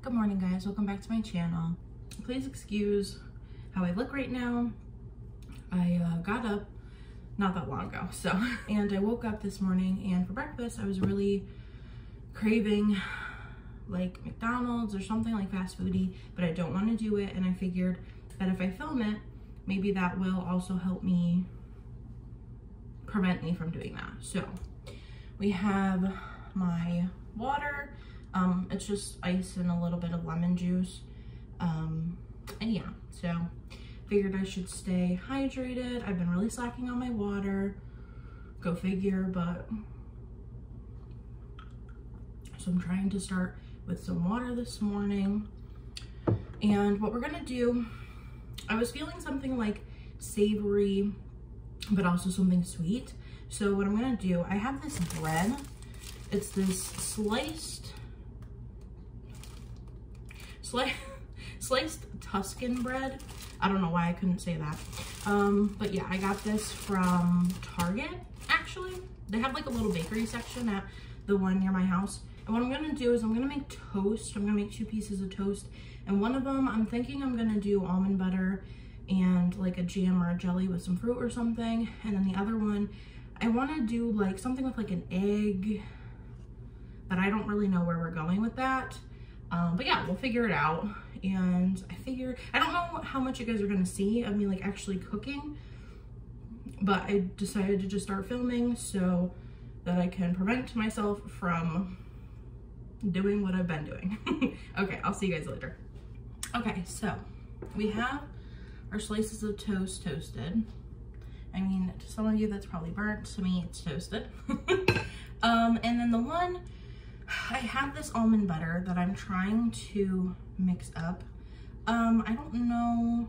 Good morning, guys. Welcome back to my channel. Please excuse how I look right now. I got up not that long ago, and I woke up this morning, and for breakfast I was really craving like McDonald's or something like fast foody, but I don't want to do it, and I figured that if I film it, maybe that will also help me prevent me from doing that. So we have my water. It's just ice and a little bit of lemon juice. And yeah, so figured I should stay hydrated. I've been really slacking on my water. Go figure, but so I'm trying to start with some water this morning. And what we're gonna do, I was feeling something like savory, but also something sweet. So what I'm gonna do, I have this bread. It's this sliced Tuscan bread. I don't know why I couldn't say that. But yeah, I got this from Target, actually. They have like a little bakery section at the one near my house. And what I'm gonna do is I'm gonna make toast. I'm gonna make 2 pieces of toast. And one of them, I'm thinking I'm gonna do almond butter and like a jam or a jelly with some fruit or something. And then the other one, I wanna do like something with like an egg, but I don't really know where we're going with that. But yeah, we'll figure it out. And I don't know how much you guys are gonna see of me like actually cooking, but I decided to just start filming so that I can prevent myself from doing what I've been doing. Okay, I'll see you guys later. Okay, so we have our slices of toast toasted. I mean, to some of you that's probably burnt, to me it's toasted. And then the one, I have this almond butter that I'm trying to mix up. I don't know.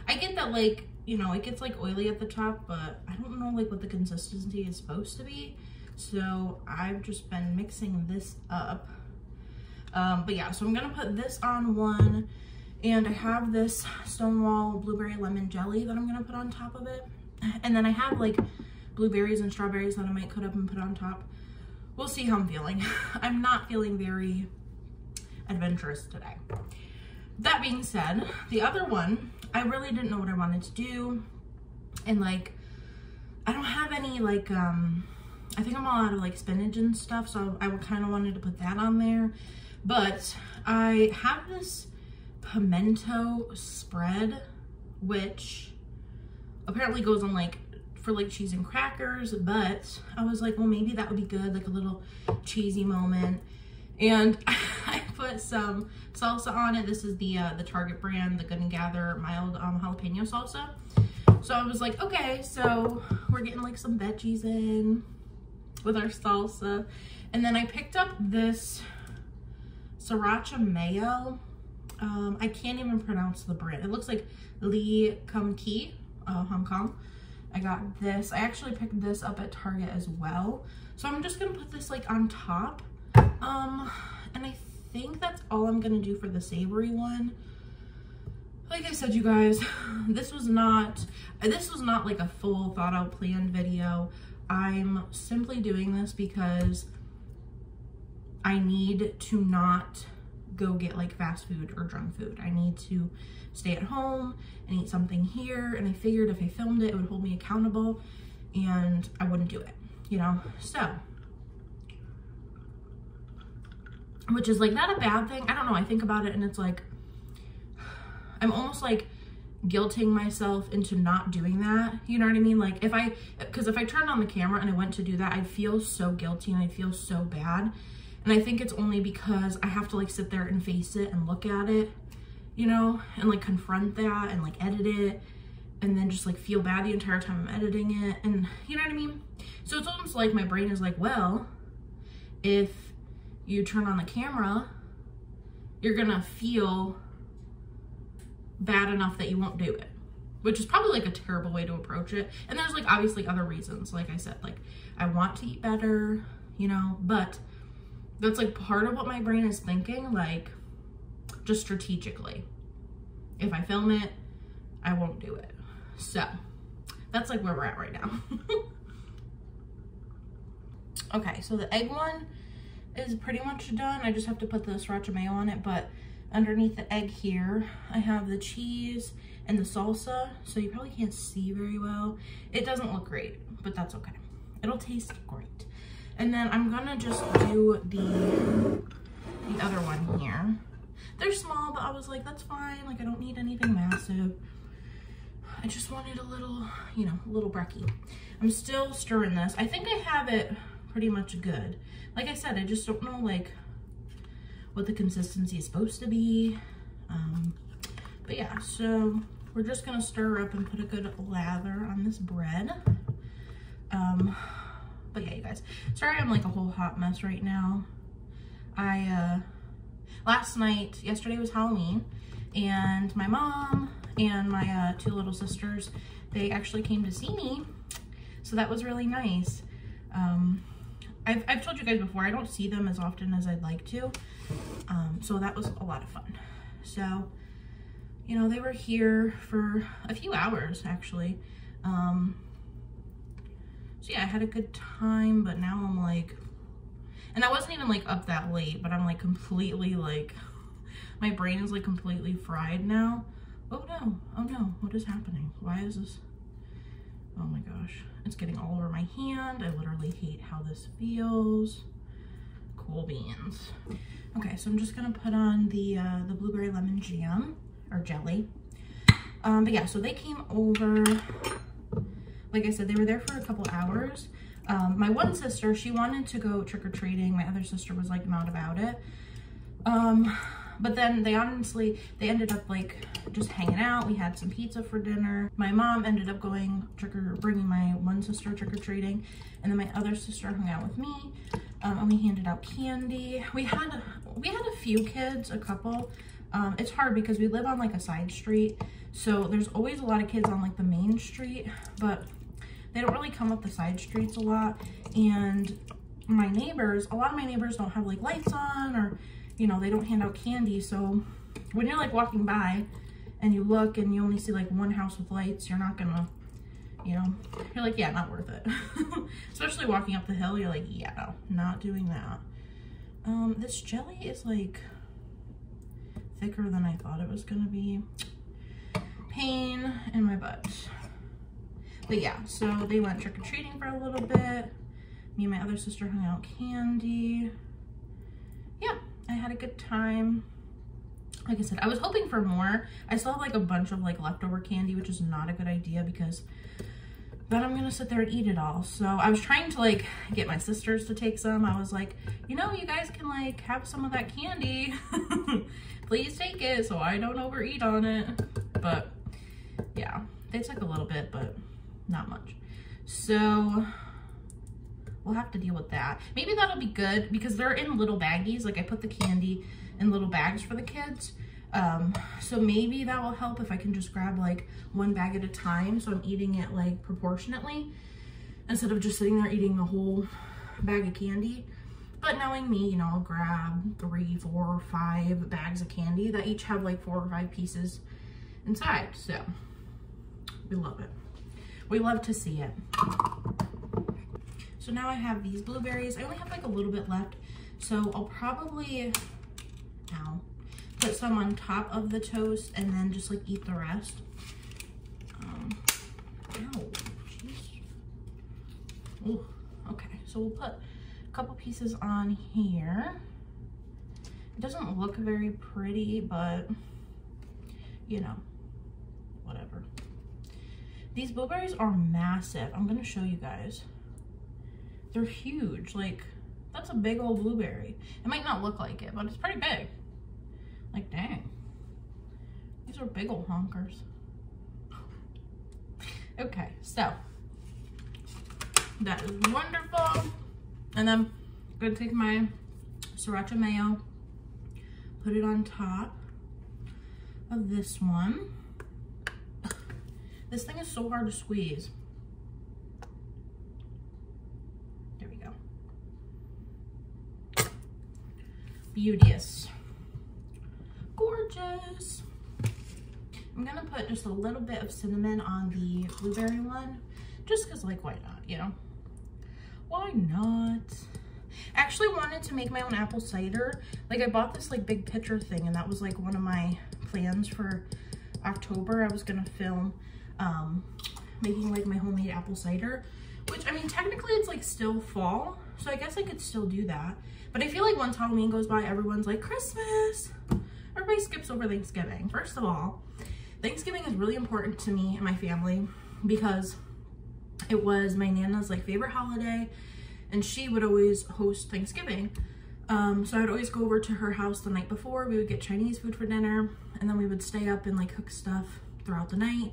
I get that, like, you know, it gets like oily at the top, but I don't know like what the consistency is supposed to be. So I've just been mixing this up. But yeah, so I'm gonna put this on one, and I have this Stonewall blueberry lemon jelly that I'm gonna put on top of it. And then I have like blueberries and strawberries that I might cut up and put on top. We'll see how I'm feeling. I'm not feeling very adventurous today. That being said, the other one, I really didn't know what I wanted to do. And like, I don't have any like, I think I'm all out of like spinach and stuff, so I kind of wanted to put that on there. But I have this pimento spread, which apparently goes on like for like cheese and crackers, but I was like, well, maybe that would be good, like a little cheesy moment. And I put some salsa on it. This is the Target brand, the Good & Gather mild jalapeno salsa. So I was like, okay, so we're getting like some veggies in with our salsa. And then I picked up this sriracha mayo. I can't even pronounce the brand. It looks like Lee Kum Kee, Hong Kong. I got this. I actually picked this up at Target as well. So I'm just gonna put this like on top. And I think that's all I'm gonna do for the savory one. Like I said, you guys, this was not like a full thought out planned video. I'm simply doing this because I need to not go get like fast food or junk food. I need to stay at home and eat something here, and I figured if I filmed it, it would hold me accountable and I wouldn't do it, you know? So, which is like not a bad thing. I don't know, I think about it and it's like, I'm almost like guilting myself into not doing that, you know what I mean? Like because if I turned on the camera and I went to do that, I'd feel so guilty and I'd feel so bad. And I think it's only because I have to like sit there and face it and look at it, you know, and like confront that and like edit it and then just like feel bad the entire time I'm editing it, and you know what I mean? So it's almost like my brain is like, well, if you turn on the camera, you're gonna feel bad enough that you won't do it, which is probably like a terrible way to approach it. And there's like obviously other reasons, like I said, like I want to eat better, you know, but that's like part of what my brain is thinking, like just strategically. If I film it, I won't do it. So that's like where we're at right now. Okay, so the egg one, is pretty much done. I just have to put the sriracha mayo on it, but underneath the egg here, I have the cheese and the salsa, so you probably can't see very well. It doesn't look great, but that's okay. It'll taste great. And then I'm gonna just do the other one here. They're small, but I was like, that's fine. Like, I don't need anything massive. I just wanted a little, you know, a little brekkie. I'm still stirring this. I think I have it pretty much good. Like I said, I just don't know, like, what the consistency is supposed to be. But yeah, so we're just gonna stir up and put a good lather on this bread. But yeah, you guys, sorry I'm like a whole hot mess right now. Yesterday was Halloween, and my mom and my 2 little sisters, they actually came to see me, so that was really nice. I've told you guys before, I don't see them as often as I'd like to, so that was a lot of fun. So, you know, they were here for a few hours, actually. So yeah, I had a good time, but now I'm like, and I wasn't even like up that late, but I'm like completely like, my brain is like completely fried now. Oh no, what is happening? Why is this? Oh my gosh, it's getting all over my hand. I literally hate how this feels. Cool beans. Okay, so I'm just gonna put on the blueberry lemon jam, or jelly. But yeah, so they came over, like I said, they were there for a couple hours. My one sister, she wanted to go trick-or-treating. My other sister was like not about it. But then they ended up like just hanging out. We had some pizza for dinner. My mom ended up going bringing my one sister trick-or-treating, and then my other sister hung out with me, and we handed out candy. We had a few kids, a couple. It's hard because we live on like a side street, so there's always a lot of kids on like the main street, but they don't really come up the side streets a lot. And my neighbors, a lot of my neighbors don't have like lights on, or, you know, they don't hand out candy. So when you're like walking by and you look and you only see like one house with lights, you're not gonna, you know, you're like, yeah, not worth it. Especially walking up the hill, you're like, yeah, no, not doing that. This jelly is like thicker than I thought it was gonna be. Pain in my butt. But yeah, so they went trick-or-treating for a little bit. Me and my other sister hung out candy. Yeah, I had a good time. Like I said, I was hoping for more. I still have like a bunch of like leftover candy, which is not a good idea because then I'm gonna sit there and eat it all. So I was trying to like get my sisters to take some. I was like, you know, you guys can like have some of that candy. Please take it so I don't overeat on it. But yeah, they took a little bit, but not much. So we'll have to deal with that. Maybe that'll be good because they're in little baggies. Like I put the candy in little bags for the kids. So maybe that will help if I can just grab like one bag at a time. So I'm eating it like proportionately instead of just sitting there eating a whole bag of candy. But knowing me, you know, I'll grab 3, 4, 5 bags of candy that each have like 4 or 5 pieces inside. So we love it. We love to see it. So now I have these blueberries. I only have like a little bit left. So I'll probably, put some on top of the toast and then just like eat the rest. Ooh, okay, so we'll put a couple pieces on here. It doesn't look very pretty, but you know, whatever. These blueberries are massive. I'm gonna show you guys. They're huge. Like, that's a big old blueberry. It might not look like it, but it's pretty big. Like, dang. These are big old honkers. Okay, so that is wonderful. And then I'm gonna take my sriracha mayo, put it on top of this one. This thing is so hard to squeeze. There we go. Beauteous. Gorgeous. I'm gonna put just a little bit of cinnamon on the blueberry one, just because, like, why not, you know? Why not? I actually want wanted to make my own apple cider. Like I bought this like big pitcher thing, and that was like one of my plans for October. I was gonna film making like my homemade apple cider, which I mean technically it's like still fall, so I guess I could still do that. But I feel like once Halloween goes by, everyone's like Christmas. Everybody skips over Thanksgiving. First of all, Thanksgiving is really important to me and my family because it was my Nana's like favorite holiday, and she would always host Thanksgiving. So I would always go over to her house the night before. We would get Chinese food for dinner, and then we would stay up and like cook stuff throughout the night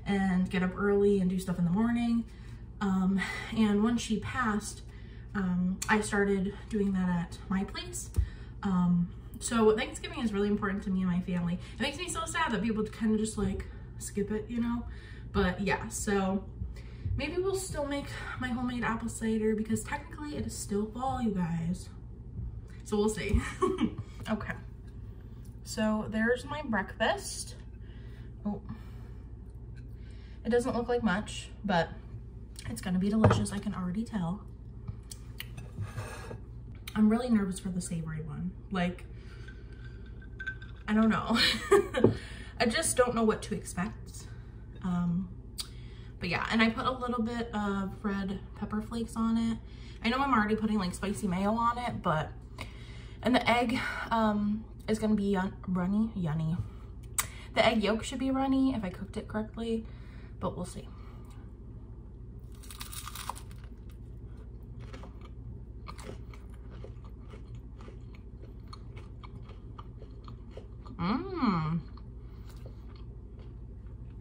and get up early and do stuff in the morning. And when she passed, I started doing that at my place. So Thanksgiving is really important to me and my family. It makes me so sad that people kind of just like skip it, you know? But yeah, so maybe we'll still make my homemade apple cider because technically it is still fall, you guys. So we'll see. Okay, so there's my breakfast. Oh, it doesn't look like much, but it's gonna be delicious, I can already tell. I'm really nervous for the savory one. Like, I don't know. I just don't know what to expect. But yeah, and I put a little bit of red pepper flakes on it. I know I'm already putting like spicy mayo on it, but, and the egg is gonna be runny, yummy. The egg yolk should be runny if I cooked it correctly, but we'll see.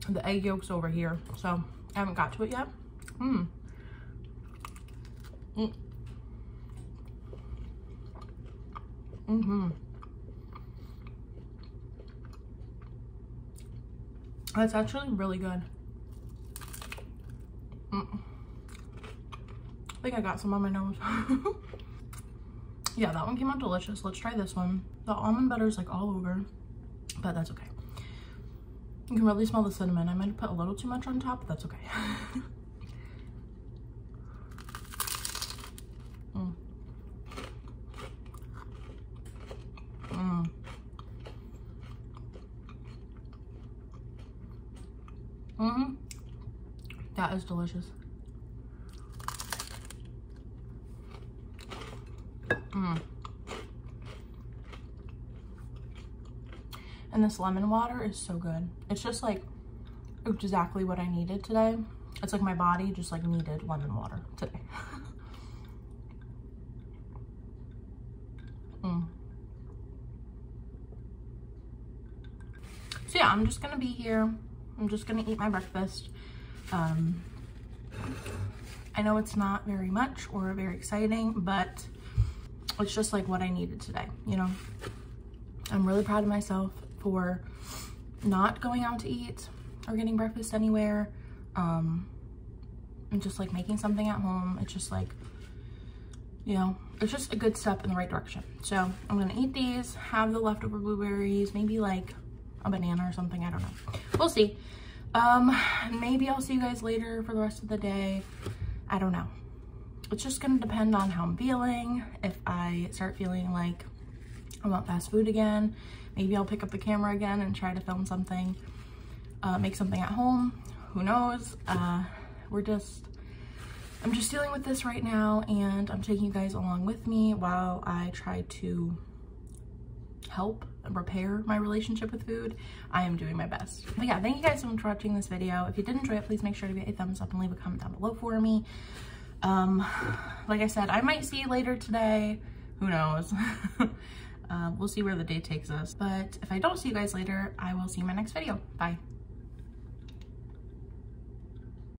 The egg yolk's over here, so I haven't got to it yet. That's actually really good. I think I got some on my nose. Yeah, that one came out delicious. Let's try this one. The almond butter is like all over, but that's okay. You can really smell the cinnamon. I might have put a little too much on top, but that's okay. That is delicious. And this lemon water is so good. It's just like exactly what I needed today. It's like my body just like needed lemon water today. So yeah, I'm just gonna be here. I'm just gonna eat my breakfast. I know it's not very much or very exciting, but it's just like what I needed today, you know? I'm really proud of myself for not going out to eat or getting breakfast anywhere, and just like making something at home. It's just like, you know, it's just a good step in the right direction. So I'm gonna eat these, have the leftover blueberries, maybe like a banana or something, I don't know. We'll see. Maybe I'll see you guys later for the rest of the day. I don't know. It's just gonna depend on how I'm feeling. If I start feeling like I want fast food again, maybe I'll pick up the camera again and try to film something, make something at home. Who knows? I'm just dealing with this right now, and I'm taking you guys along with me while I try to help and repair my relationship with food. I am doing my best. But yeah, thank you guys so much for watching this video. If you did enjoy it, please make sure to give it a thumbs up and leave a comment down below for me. Like I said, I might see you later today. Who knows? We'll see where the day takes us. But if I don't see you guys later, I will see you in my next video. Bye.